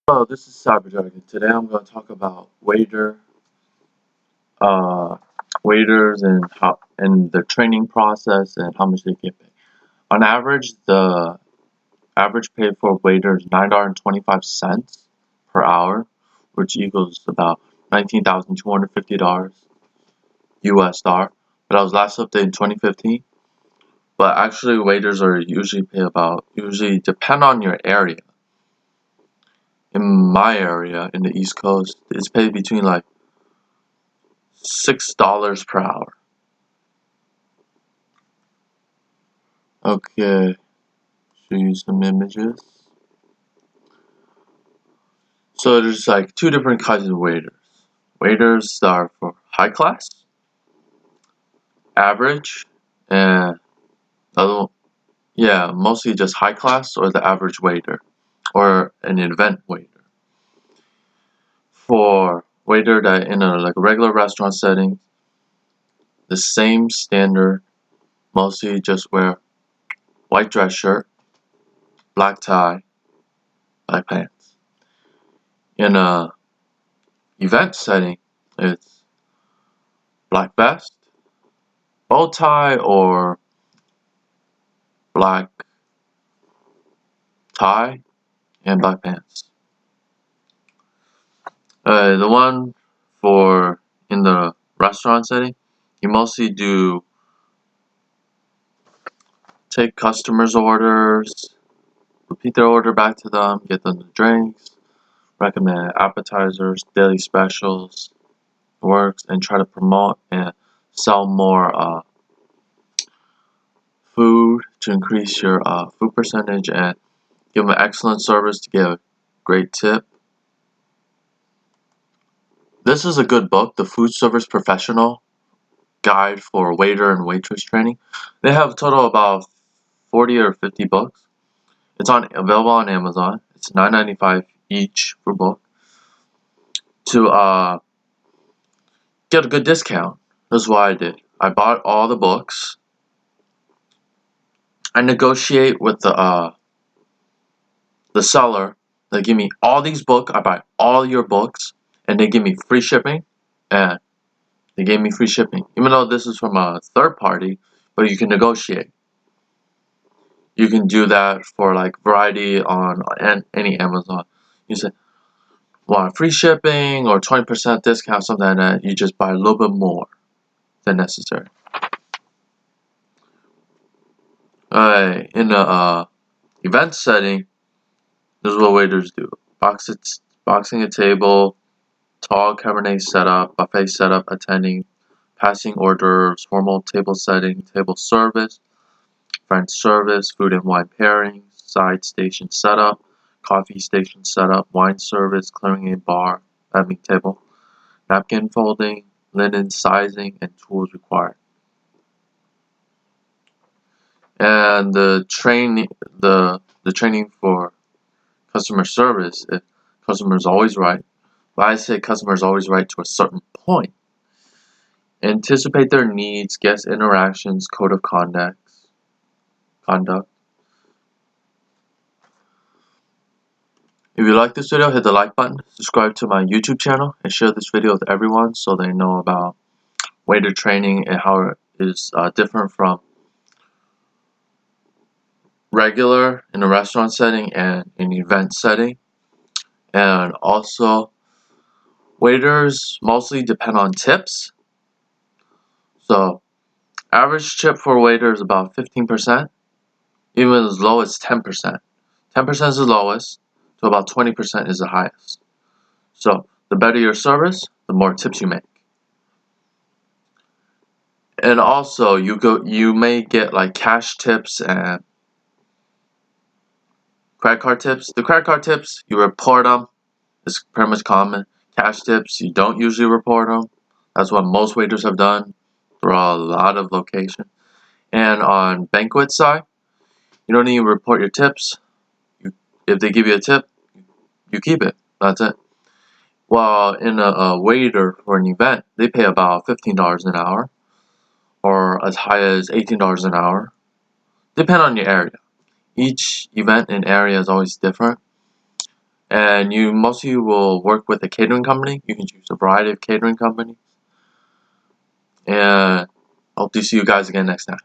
Hello, this is Cyberdragon. Today I'm going to talk about uh, waiters and the training process and how much they get paid. On average, the average pay for a waiter is $9.25 per hour, which equals about $19,250 US dollar. But I was last updated in 2015. But actually, waiters are usually depend on your area. In my area, in the East Coast, it's paid between like $6 per hour. Okay, show you some images. So there's like two different kinds of waiters. Waiters that are for high class, average, and mostly just high class or the average waiter, or an event waiter. For waiter that in a regular restaurant setting, the same standard, mostly just wear white dress shirt, black tie, black pants. In a event setting, it's black vest, bow tie, or black tie and black pants. The one for in the restaurant setting, you mostly do take customers' orders, repeat their order back to them, get them the drinks, recommend appetizers, daily specials, works, and try to promote and sell more food to increase your food percentage and give them excellent service to get a great tip. This is a good book, The Food Service Professional Guide for Waiter and Waitress Training. They have a total of about 40 or 50 books. It's available on Amazon. It's $9.95 each per book. To get a good discount, this is what I did. I bought all the books. I negotiate with the seller. They give me all these books. I buy all your books, and they give me free shipping. And they gave me free shipping, even though this is from a third party. But you can negotiate. You can do that for like variety on any Amazon. You say, want free shipping or 20% discount, something like that. You just buy a little bit more than necessary. In the event setting, this is what waiters do: boxing a table, tall cabernet setup, buffet setup, attending, passing orders, formal table setting, table service, French service, food and wine pairings, side station setup, coffee station setup, wine service, clearing a bar, admin table, napkin folding, linen sizing, and tools required. And the training for customer service, if customer is always right. But I say customer is always right to a certain point. Anticipate their needs, guest interactions, code of conduct. If you like this video, hit the like button, subscribe to my YouTube channel, and share this video with everyone so they know about waiter training and how it is different from regular in a restaurant setting and in event setting. And also, waiters mostly depend on tips. So, average tip for a waiter is about 15%, even as low as 10%. 10% is the lowest, so about 20% is the highest. So, the better your service, the more tips you make. And also, you may get like cash tips and credit card tips. The credit card tips, you report them. It's pretty much common. Cash tips, you don't usually report them. That's what most waiters have done throughout a lot of locations. And on banquet side, you don't need to report your tips. If they give you a tip, you keep it. That's it. While in a waiter for an event, they pay about $15 an hour, or as high as $18 an hour, depend on your area. Each event and area is always different. And most of you will work with a catering company. You can choose a variety of catering companies. And I hope to see you guys again next time.